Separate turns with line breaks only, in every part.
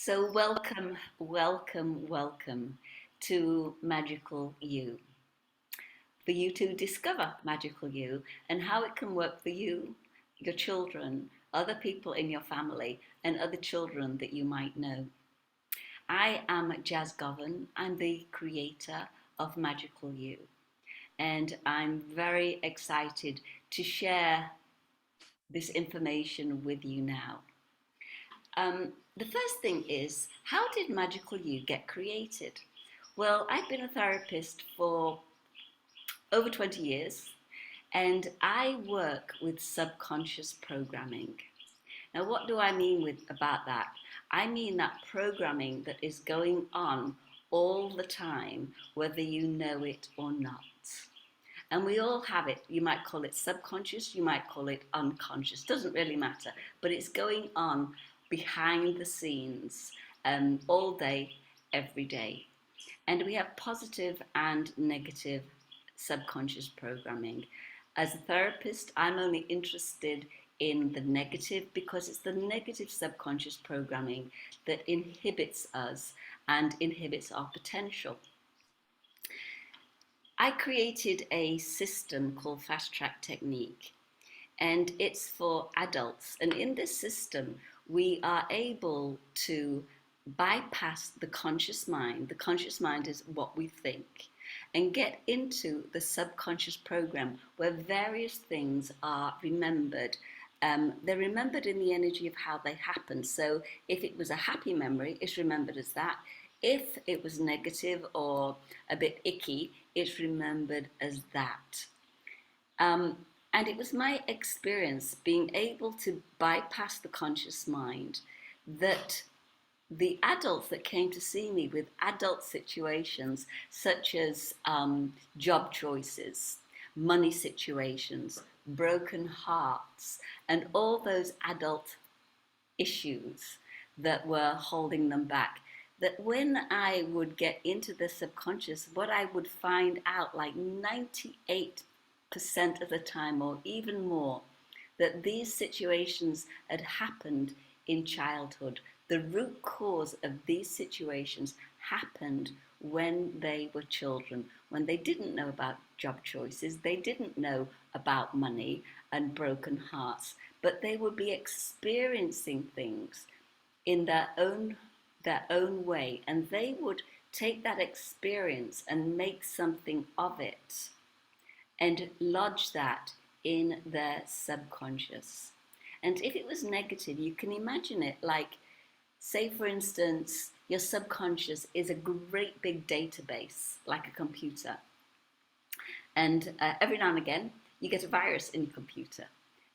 So, welcome to Magical You. For you to discover Magical You and how it can work for you, your children, other people in your family, and other children that you might know. I am Jaz Goven. I'm the creator of Magical You, and I'm very excited to share this information with you now. The first thing is, how did Magical You get created? Well, I've been a therapist for over 20 years and I work with subconscious programming. Now, what do I mean about that? I mean that programming that is going on all the time, whether you know it or not. And we all have it. You might call it subconscious, you might call it unconscious, doesn't really matter. But it's going on behind the scenes all day, every day. And we have positive and negative subconscious programming. As a therapist, I'm only interested in the negative because it's the negative subconscious programming that inhibits us and inhibits our potential. I created a system called Fast Track Technique, and it's for adults. And in this system, we are able to bypass the conscious mind. The conscious mind is what we think, and get into the subconscious program where various things are remembered. They're remembered in the energy of how they happened. So if it was a happy memory, it's remembered as that. If it was negative or a bit icky, it's remembered as that. Um, and it was my experience being able to bypass the conscious mind that the adults that came to see me with adult situations such as job choices, money situations, broken hearts, and all those adult issues that were holding them back. That when I would get into the subconscious, what I would find out like 98% of the time, or even more, that these situations had happened in childhood. The root cause of these situations happened when they were children, when they didn't know about job choices, they didn't know about money and broken hearts, but they would be experiencing things in their own way, and they would take that experience and make something of it and lodge that in their subconscious. And if it was negative, you can imagine it like, say, for instance, your subconscious is a great big database, like a computer. And every now and again, you get a virus in your computer.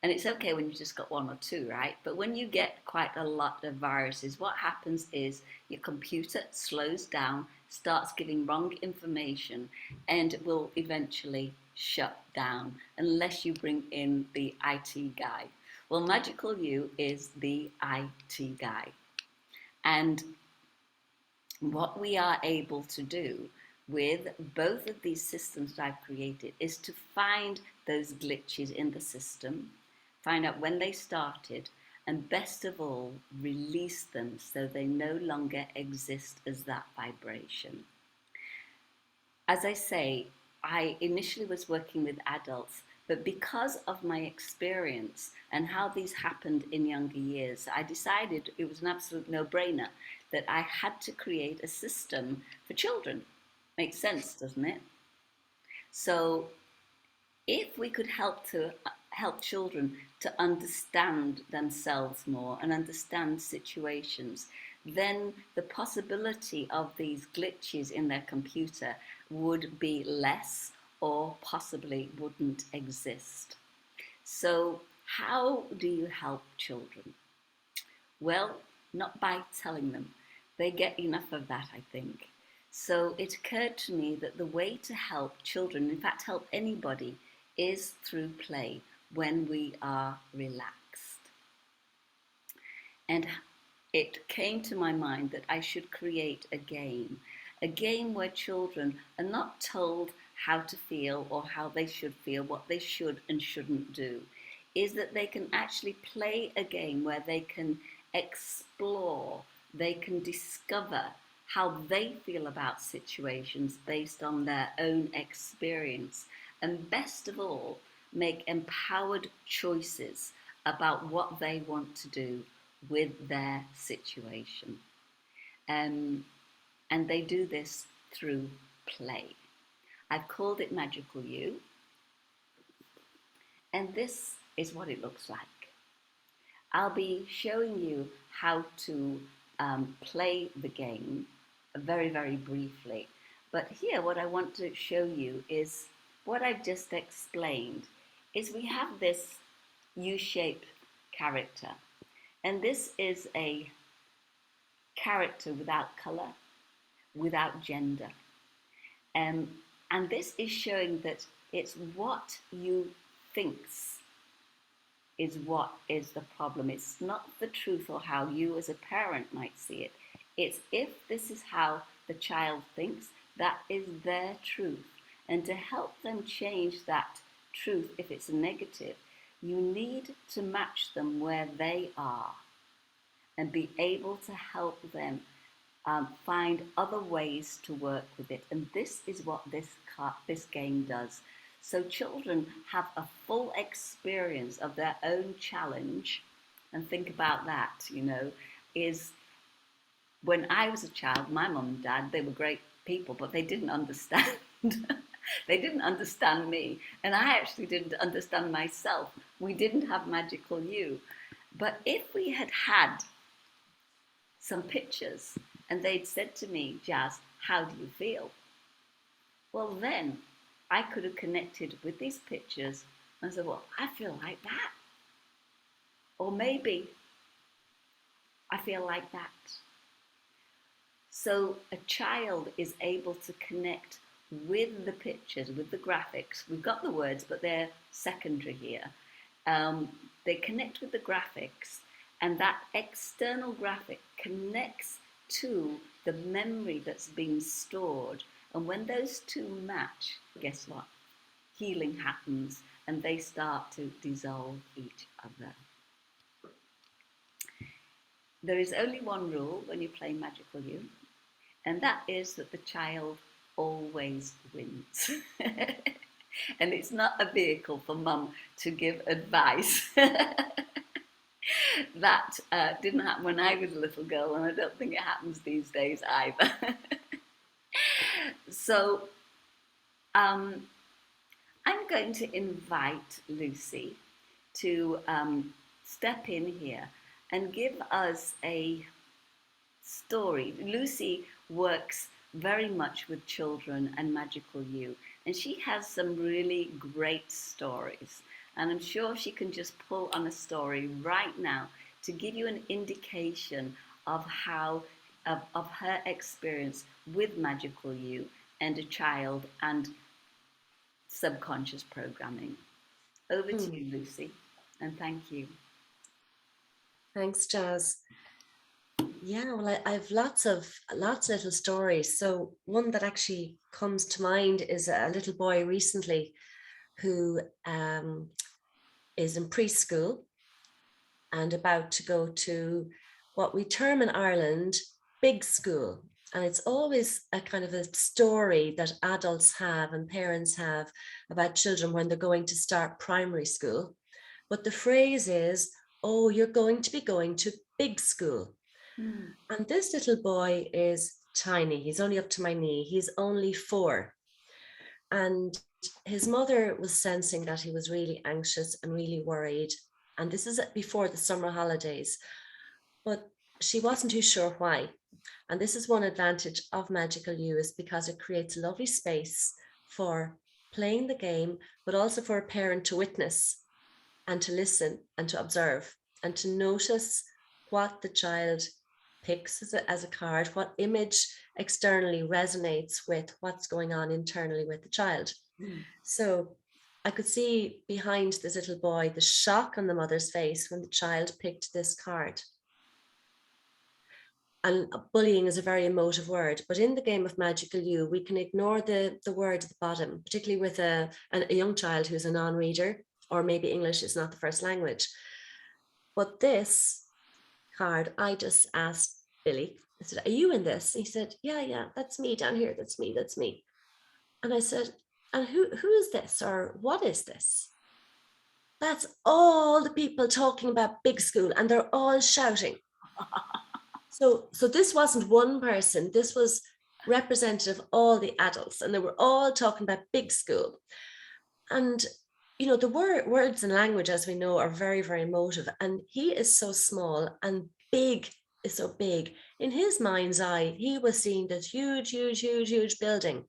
And it's okay when you just got one or two, right? But when you get quite a lot of viruses, what happens is your computer slows down, starts giving wrong information, and will eventually shut down unless you bring in the IT guy. Well, Magical You is the IT guy. And what we are able to do with both of these systems that I've created is to find those glitches in the system, find out when they started, and best of all, release them so they no longer exist as that vibration. As I say, I initially was working with adults, but because of my experience and how these happened in younger years, I decided it was an absolute no-brainer that I had to create a system for children. Makes sense, doesn't it? So if we could help children to understand themselves more and understand situations, then the possibility of these glitches in their computer would be less, or possibly wouldn't exist. So how do you help children? Well, not by telling them. They get enough of that, I think. So it occurred to me that the way to help children, in fact help anybody, is through play when we are relaxed. And it came to my mind that I should create a game where children are not told how to feel or how they should feel, what they should and shouldn't do, is that they can actually play a game where they can explore they can discover how they feel about situations based on their own experience, and best of all, make empowered choices about what they want to do with their situation. Um, and they do this through play. I've called it Magical You, and this is what it looks like. I'll be showing you how to play the game very, very briefly. But here, what I want to show you is what I've just explained is we have this U-shaped character. And this is a character without colour, without gender. And this is showing that it's what you thinks is what is the problem. It's not the truth or how you as a parent might see it. It's if this is how the child thinks, that is their truth. And to help them change that truth, if it's a negative, you need to match them where they are and be able to help them find other ways to work with it. And this is what this game does. So children have a full experience of their own challenge. And think about that, is when I was a child, my mum and dad, they were great people, but they didn't understand. They didn't understand me. And I actually didn't understand myself. We didn't have Magical You. But if we had had some pictures and they'd said to me, Jaz, how do you feel? Well, then I could have connected with these pictures and said, well, I feel like that. Or maybe I feel like that. So a child is able to connect with the pictures, with the graphics. We've got the words, but they're secondary here. They connect with the graphics, and that external graphic connects to the memory that's been stored. And when those two match, guess what? Healing happens and they start to dissolve each other. There is only one rule when you play Magical You, and that is that the child always wins. And it's not a vehicle for mum to give advice. That didn't happen when I was a little girl, and I don't think it happens these days either. So I'm going to invite Lucy to step in here and give us a story. Lucy works very much with children and Magical You, and she has some really great stories. And I'm sure she can just pull on a story right now to give you an indication of how, of her experience with Magical You and a child and subconscious programming. Over to you, Lucy, and thank you.
Thanks, Jaz. Yeah, well, I've lots of little stories. So one that actually comes to mind is a little boy recently who is in preschool and about to go to what we term in Ireland big school. And it's always a kind of a story that adults have and parents have about children when they're going to start primary school. But the phrase is, oh, you're going to be going to big school. And this little boy is tiny. He's only up to my knee. He's only 4. And his mother was sensing that he was really anxious and really worried. And this is before the summer holidays. But she wasn't too sure why. And this is one advantage of Magical You, is because it creates a lovely space for playing the game, but also for a parent to witness and to listen and to observe and to notice what the child picks as a card, what image externally resonates with what's going on internally with the child. So I could see behind this little boy the shock on the mother's face when the child picked this card. And bullying is a very emotive word, but in the game of Magical You, we can ignore the word at the bottom, particularly with a young child who's a non-reader, or maybe English is not the first language. But this card, I just asked Billy. I said, are you in this? And he said, yeah, that's me down here. That's me. And I said, and who is this, or what is this? That's all the people talking about big school, and they're all shouting. So this wasn't one person. This was representative of all the adults, and they were all talking about big school. And the words and language, as we know, are very, very emotive. And he is so small, and big is so big. In his mind's eye, he was seeing this huge, huge, huge, huge building.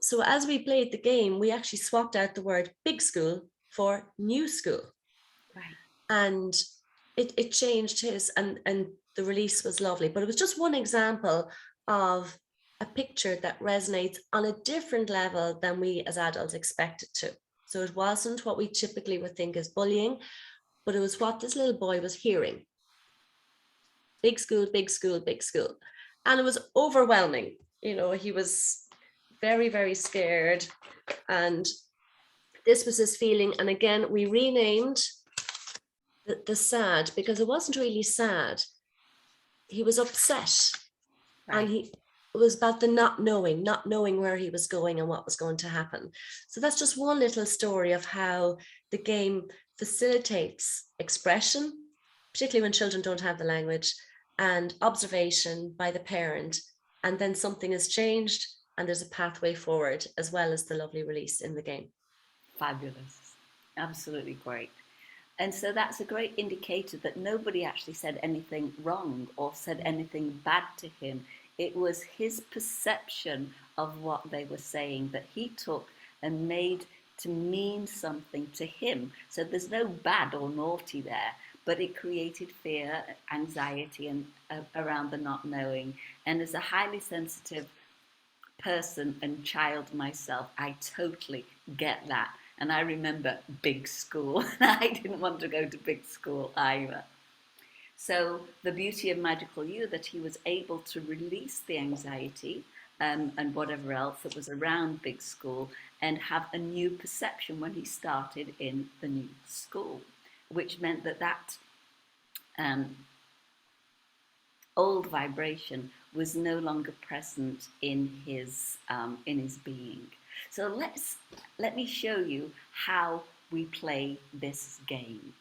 So as we played the game, we actually swapped out the word big school for new school.
Right.
And it changed his, and the release was lovely. But it was just one example of a picture that resonates on a different level than we as adults expect it to. So it wasn't what we typically would think is bullying, but it was what this little boy was hearing. Big school, big school, big school. And it was overwhelming. He was very, very scared. And this was his feeling. And again, we renamed the sad, because it wasn't really sad. He was upset.
Right.
And it was about the not knowing where he was going and what was going to happen. So that's just one little story of how the game facilitates expression, particularly when children don't have the language, and observation by the parent. And then something has changed and there's a pathway forward, as well as the lovely release in the game.
Fabulous. Absolutely great. And so that's a great indicator that nobody actually said anything wrong or said anything bad to him. It was his perception of what they were saying that he took and made to mean something to him. So there's no bad or naughty there, but it created fear, anxiety, and around the not knowing. And as a highly sensitive person and child myself, I totally get that. And I remember big school, and I didn't want to go to big school either. So the beauty of Magical You, that he was able to release the anxiety and whatever else that was around big school, and have a new perception when he started in the new school, which meant that um, old vibration was no longer present in his being. So let me show you how we play this game.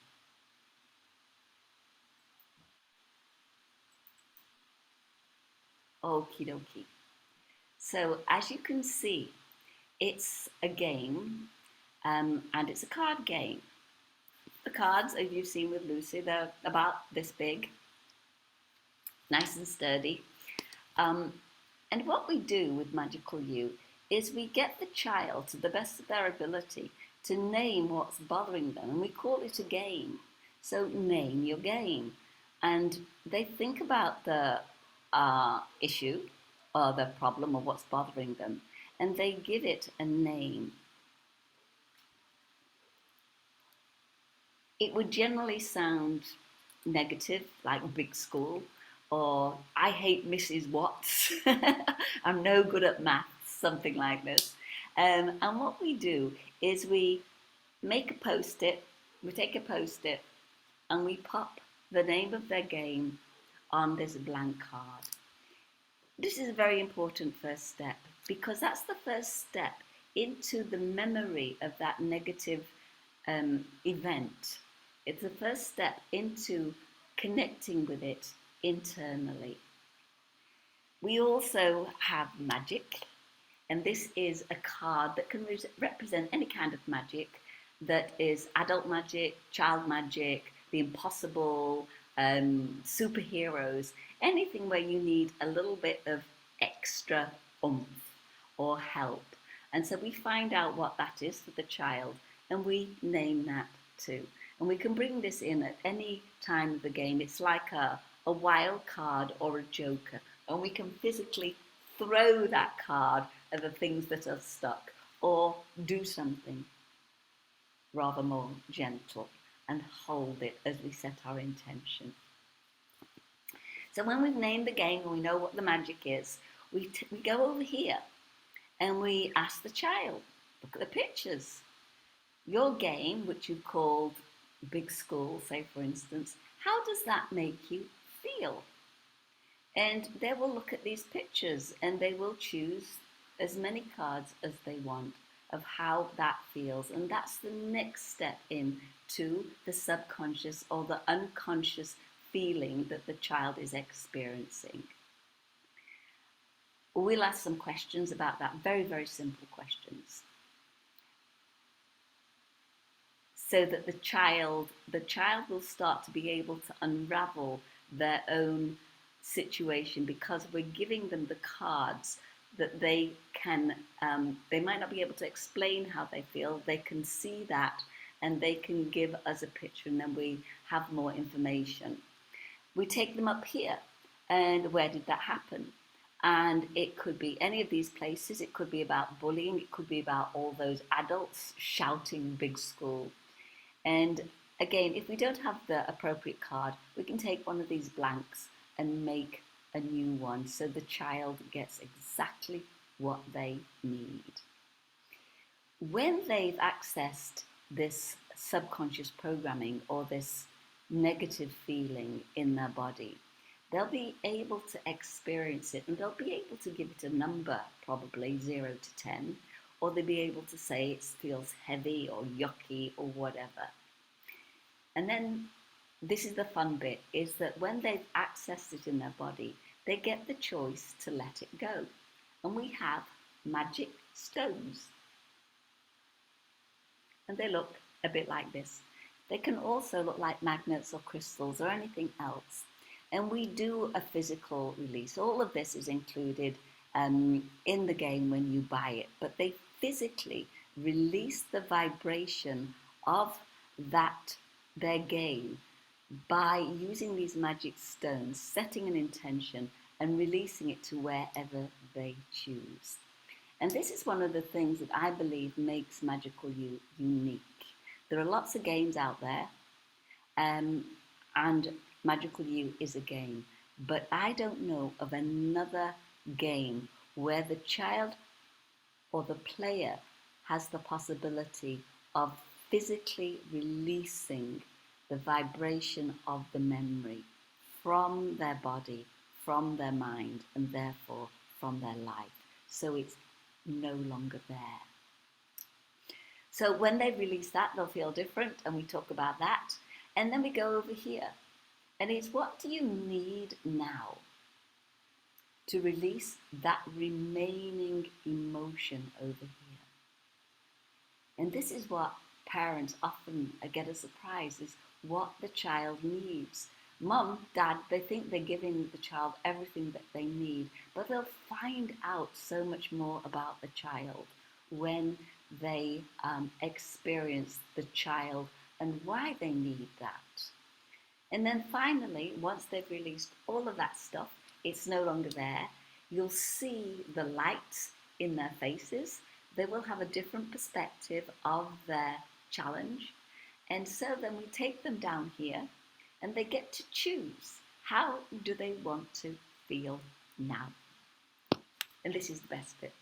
Okie dokie. So as you can see, it's a game, and it's a card game. The cards, as you've seen with Lucy, they're about this big, nice and sturdy. And what we do with Magical You is we get the child, to the best of their ability, to name what's bothering them, and we call it a game. So name your game. And they think about the issue or the problem or what's bothering them, and they give it a name. It would generally sound negative, like big school, or I hate Mrs. Watts, I'm no good at maths, something like this. And what we do is we make a post-it, we take a post-it, and we pop the name of their game on this blank card. This is a very important first step, because that's the first step into the memory of that negative event. It's the first step into connecting with it internally. We also have magic, and this is a card that can represent any kind of magic, that is adult magic, child magic, the impossible, superheroes, anything where you need a little bit of extra oomph or help. And so we find out what that is for the child, and we name that too. And we can bring this in at any time of the game. It's like a wild card or a joker, and we can physically throw that card at the things that are stuck, or do something rather more gentle and hold it as we set our intention. So when we've named the game and we know what the magic is, we go over here and we ask the child, look at the pictures. Your game, which you called Big School, say for instance, how does that make you feel? And they will look at these pictures and they will choose as many cards as they want of how that feels. And that's the next step in to the subconscious or the unconscious feeling that the child is experiencing. We'll ask some questions about that, very, very simple questions. So that the child will start to be able to unravel their own situation, because we're giving them the cards that they can, they might not be able to explain how they feel, they can see that and they can give us a picture, and then we have more information. We take them up here, and where did that happen? And it could be any of these places. It could be about bullying, it could be about all those adults shouting big school. And again, if we don't have the appropriate card, we can take one of these blanks and make a new one so the child gets exactly what they need. When they've accessed this subconscious programming or this negative feeling in their body, they'll be able to experience it, and they'll be able to give it a number, probably 0 to 10, or they'll be able to say it feels heavy or yucky or whatever. And then this is the fun bit, is that when they've accessed it in their body, they get the choice to let it go. And we have magic stones. And they look a bit like this. They can also look like magnets or crystals or anything else. And we do a physical release. All of this is included in the game when you buy it, but they physically release the vibration of that, their game, by using these magic stones, setting an intention and releasing it to wherever they choose. And this is one of the things that I believe makes Magical You unique. There are lots of games out there, and Magical You is a game, but I don't know of another game where the child or the player has the possibility of physically releasing the vibration of the memory from their body, from their mind, and therefore from their life. So it's no longer there. So when they release that, they'll feel different, and we talk about that. And then we go over here, and it's, what do you need now to release that remaining emotion over here? And this is what parents often get a surprise, is what the child needs. Mum, dad, they think they're giving the child everything that they need, but they'll find out so much more about the child when they experience the child and why they need that. And then finally, once they've released all of that stuff, it's no longer there. You'll see the light in their faces. They will have a different perspective of their challenge. And so then we take them down here, and they get to choose, how do they want to feel now? And this is the best bit.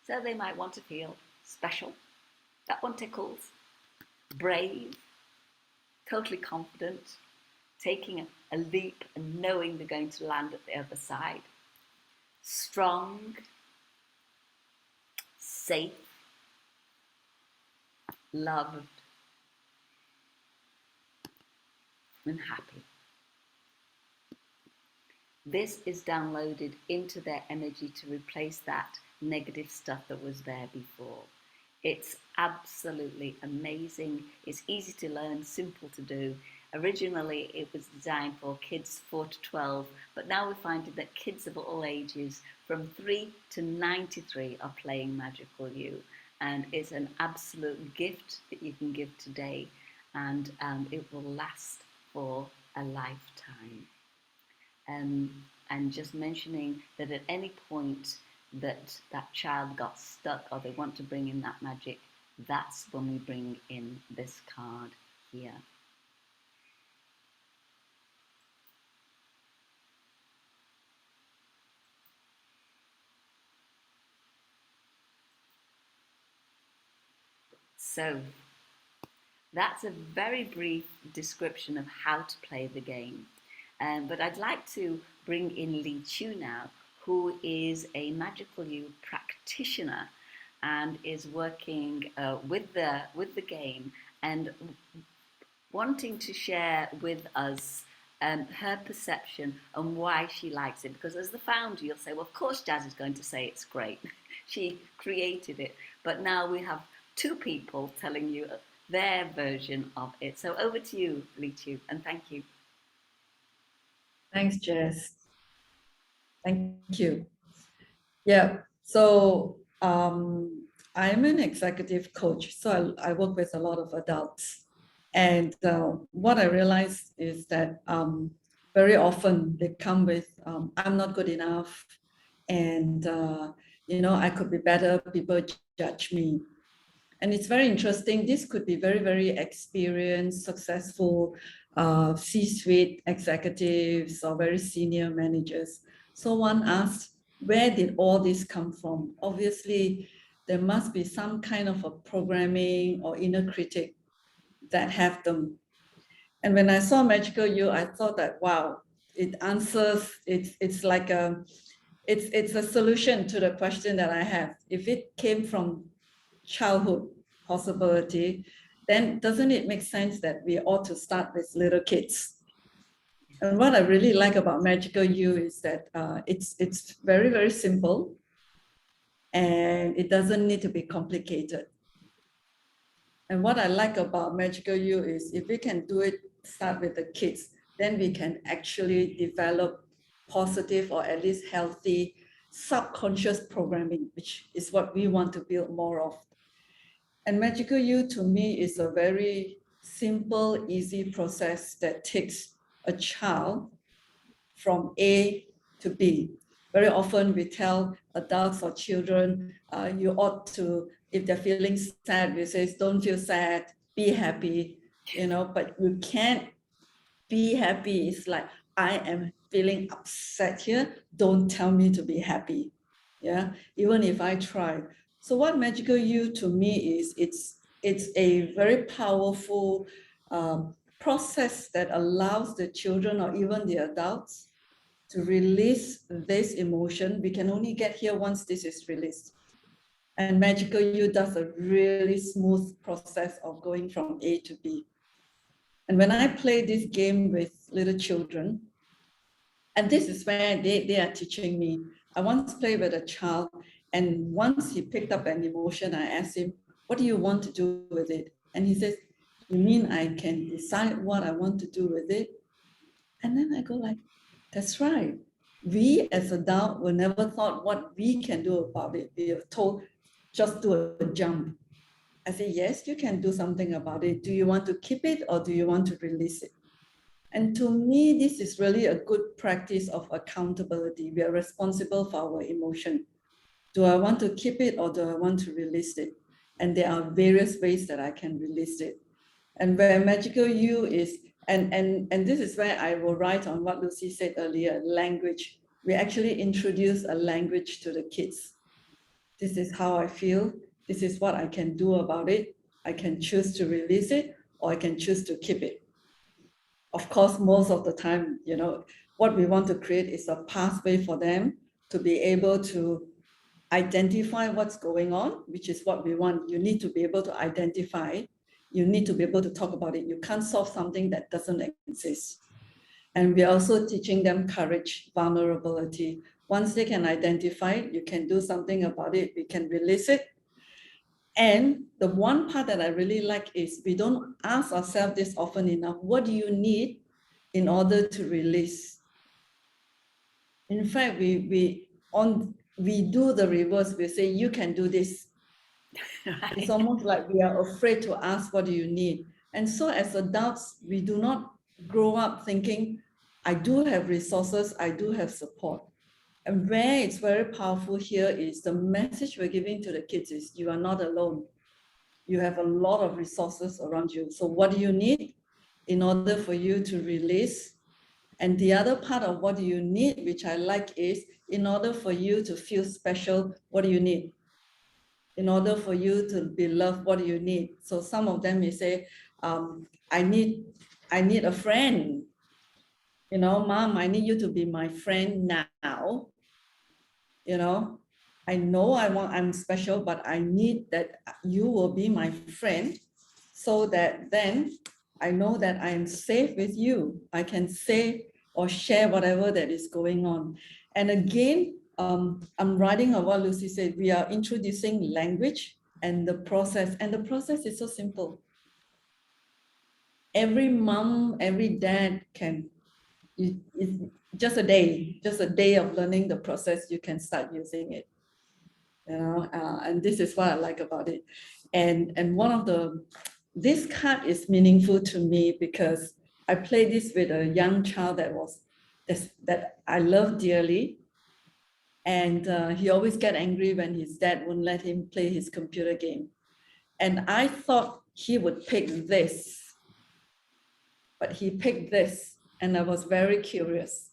So they might want to feel special. That one tickles. Brave. Totally confident. Taking a leap and knowing they're going to land at the other side. Strong. Safe. Loved. And happy. This is downloaded into their energy to replace that negative stuff that was there before. It's absolutely amazing. It's easy to learn, simple to do. Originally, it was designed for kids 4 to 12, but now we're finding that kids of all ages from 3 to 93 are playing Magical You. And it's an absolute gift that you can give today, and it will last for a lifetime. And just mentioning that at any point that that child got stuck or they want to bring in that magic, that's when we bring in this card here. So that's a very brief description of how to play the game. But I'd like to bring in Lii Chu now, who is a Magical You practitioner and is working with the game and wanting to share with us her perception and why she likes it. Because as the founder, you'll say, well, of course, Jaz is going to say it's great. She created it. But now we have two people telling you their version of it. So over to you, LiiChu, and thank you.
Thanks, Jess. Thank you. Yeah, so I'm an executive coach, so I work with a lot of adults. And what I realized is that very often they come with, I'm not good enough, and I could be better, people judge me. And it's very interesting. This could be very, very experienced, successful C-suite executives or very senior managers. So one asked, where did all this come from? Obviously, there must be some kind of a programming or inner critic that have them. And when I saw Magical You, I thought that, wow, it answers, it's like it's a solution to the question that I have. If it came from childhood possibility, then doesn't it make sense that we ought to start with little kids? And what I really like about Magical You is that it's very, very simple, and it doesn't need to be complicated. And what I like about Magical You is if we can do it, start with the kids, then we can actually develop positive or at least healthy subconscious programming, which is what we want to build more of. And Magical You to me is a very simple, easy process that takes a child from A to B. Very often we tell adults or children, you ought to, if they're feeling sad, we say, don't feel sad, be happy, but you can't be happy. It's like, I am feeling upset here, don't tell me to be happy. Yeah, even if I try. So what Magical You to me is, it's a very powerful process that allows the children or even the adults to release this emotion. We can only get here once this is released. And Magical You does a really smooth process of going from A to B. And when I play this game with little children, and this is where they are teaching me. I once played with a child, and once he picked up an emotion, I asked him, what do you want to do with it? And he says, you mean I can decide what I want to do with it? And then I go like, that's right. We as adults will never thought what we can do about it. We are told, just do a jump. I say, yes, you can do something about it. Do you want to keep it or do you want to release it? And to me, this is really a good practice of accountability. We are responsible for our emotion. Do I want to keep it or do I want to release it? And there are various ways that I can release it. And where Magical You is, and this is where I will write on what Lucy said earlier, language. We actually introduce a language to the kids. This is how I feel. This is what I can do about it. I can choose to release it or I can choose to keep it. Of course, most of the time, what we want to create is a pathway for them to be able to identify what's going on, which is what we want. You need to be able to identify. You need to be able to talk about it. You can't solve something that doesn't exist. And we're also teaching them courage, vulnerability. Once they can identify it, you can do something about it. We can release it. And the one part that I really like is we don't ask ourselves this often enough. What do you need in order to release? In fact, we do the reverse. We say, you can do this. Right. It's almost like we are afraid to ask, what do you need? And so as adults, we do not grow up thinking, I do have resources, I do have support. And where it's very powerful here is the message we're giving to the kids is, you are not alone. You have a lot of resources around you. So what do you need in order for you to release? And the other part of what do you need, which I like, is in order for you to feel special, what do you need? In order for you to be loved, what do you need? So some of them may say, I need a friend. Mom, I need you to be my friend now. I'm special, but I need that you will be my friend so that then I know that I am safe with you. I can say or share whatever that is going on. And again, I'm writing on what Lucy said. We are introducing language and the process is so simple. Every mom, every dad can, it's just a day of learning the process, you can start using it. And this is what I like about it. And this card is meaningful to me because I played this with a young child that I love dearly. And he always get angry when his dad wouldn't let him play his computer game. And I thought he would pick this, but he picked this. And I was very curious.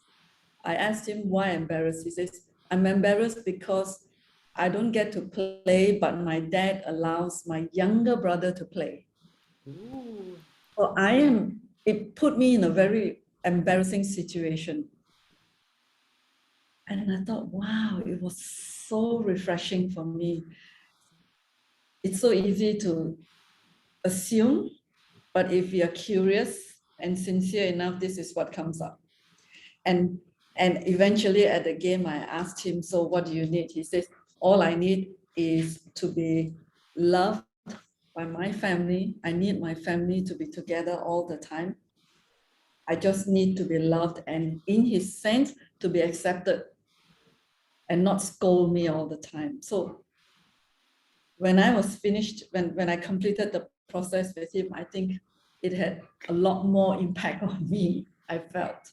I asked him why embarrassed. He says, I'm embarrassed because I don't get to play, but my dad allows my younger brother to play.
Ooh.
So it put me in a very embarrassing situation. And I thought, wow, it was so refreshing for me. It's so easy to assume, but if you're curious and sincere enough, this is what comes up. And eventually at the game, I asked him, so what do you need? He says, all I need is to be loved by my family. I need my family to be together all the time. I just need to be loved and in his sense, to be accepted and not scold me all the time. So when I was finished, when I completed the process with him, I think it had a lot more impact on me. I felt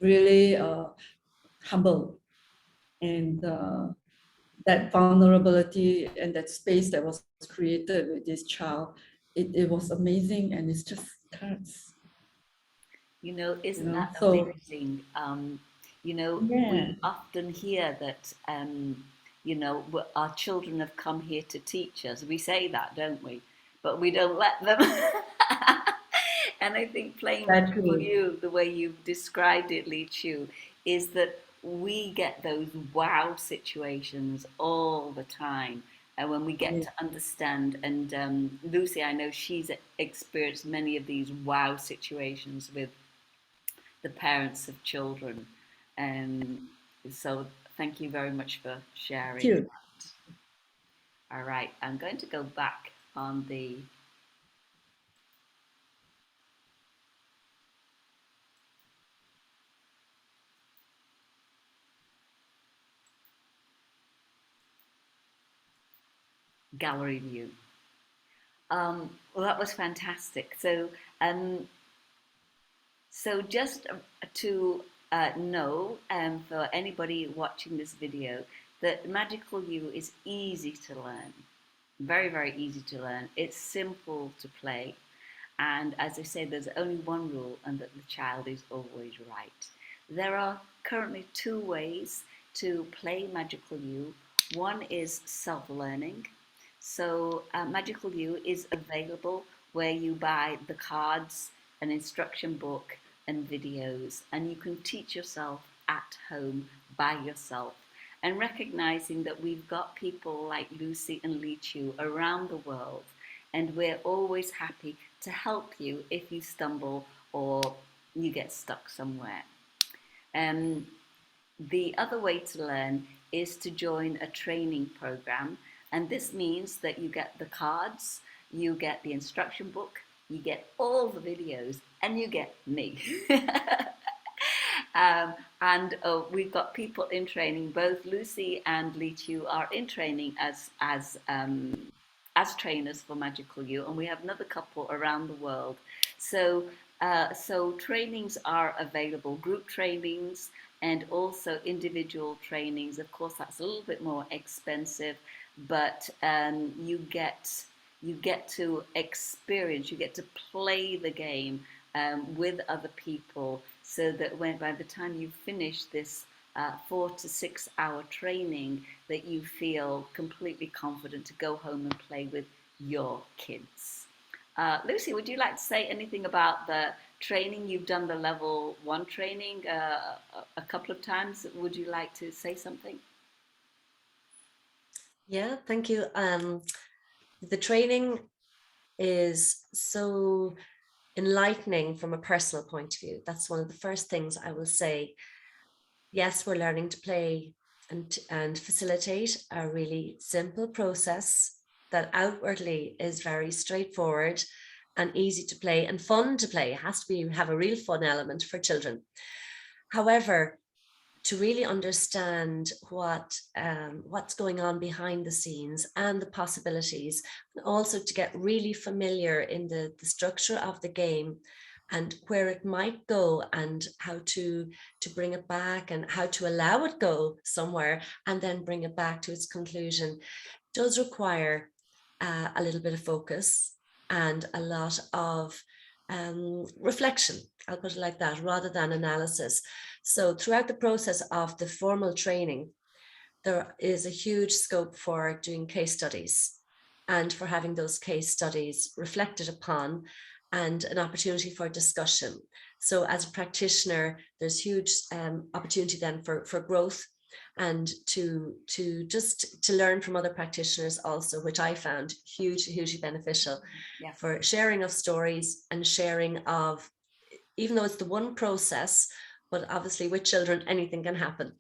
really humble, and that vulnerability and that space that was created with this child, it was amazing, and it's just cards.
Isn't that
So
amazing?
yeah,
We often hear that, our children have come here to teach us. We say that, don't we? But we don't let them. And I think playing Magical
exactly.
You, the way you've described it, LiiChu, is that we get those wow situations all the time. And when we get
Yeah.
to understand, and Lucy, I know she's experienced many of these wow situations with the parents of children. Um, so thank you very much for sharing
Cute.
that. All right, I'm going to go back on the gallery view. Well, that was fantastic. Um, so just to know, for anybody watching this video, that Magical You is easy to learn. Very, very easy to learn. It's simple to play. And as I say, there's only one rule, and that the child is always right. There are currently two ways to play Magical You. One is self-learning. So Magical You is available where you buy the cards, an instruction book, and videos, and you can teach yourself at home by yourself. And recognizing that we've got people like Lucy and Lii Chu around the world, and we're always happy to help you if you stumble or you get stuck somewhere. Um, the other way to learn is to join a training program, and this means that you get the cards, you get the instruction book, you get all the videos, and you get me. And we've got people in training. Both Lucy and LiiChu are in training as trainers for Magical You, and we have another couple around the world. So trainings are available, group trainings and also individual trainings. Of course, that's a little bit more expensive, but you get to experience, you get to play the game with other people, so that by the time you finish this 4 to 6 hour training, that you feel completely confident to go home and play with your kids. Lucy, would you like to say anything about the training? You've done the level 1 training a couple of times. Would you like to say something?
Yeah, thank you. The training is so enlightening from a personal point of view. That's one of the first things I will say. Yes, we're learning to play and facilitate a really simple process that outwardly is very straightforward and easy to play and fun to play. It has to be have a real fun element for children. However, to really understand what's going on behind the scenes and the possibilities, and also to get really familiar in the structure of the game and where it might go and how to bring it back and how to allow it go somewhere and then bring it back to its conclusion does require a little bit of focus and a lot of reflection, I'll put it like that, rather than analysis. So throughout the process of the formal training, there is a huge scope for doing case studies and for having those case studies reflected upon and an opportunity for discussion. So as a practitioner, there's huge opportunity then for growth and to learn from other practitioners also, which I found hugely beneficial.
Yeah.
For sharing of stories and sharing of, even though it's the one process, but obviously with children, anything can happen.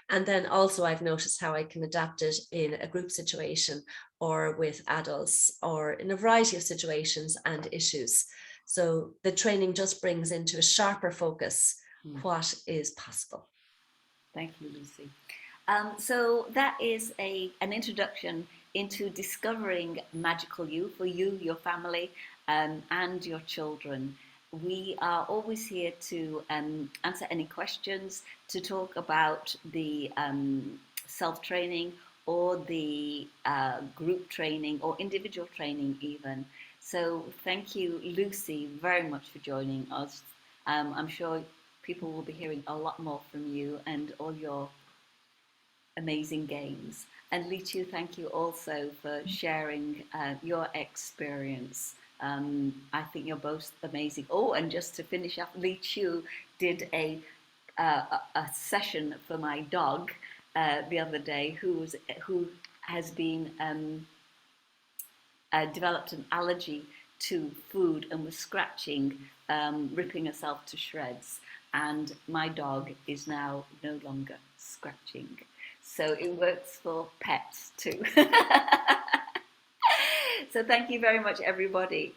And then also I've noticed how I can adapt it in a group situation or with adults or in a variety of situations and issues. So the training just brings into a sharper focus what is possible.
Thank you, Lucy. So that is an introduction into discovering magical you for you, your family, and your children. We are always here to answer any questions, to talk about the self-training or the group training or individual training even. So thank you, Lucy, very much for joining us. I'm sure people will be hearing a lot more from you and all your amazing games. And LiiChu, thank you also for sharing your experience. I think you're both amazing. Oh, and just to finish up, LiiChu did a session for my dog the other day, who has been developed an allergy to food and was scratching, ripping herself to shreds. And my dog is now no longer scratching. So it works for pets too. So thank you very much, everybody.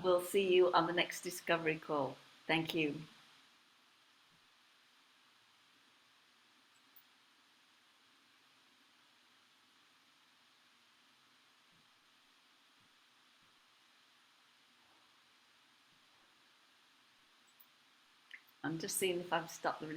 We'll see you on the next Discovery call. Thank you. I'm just seeing if I've stopped the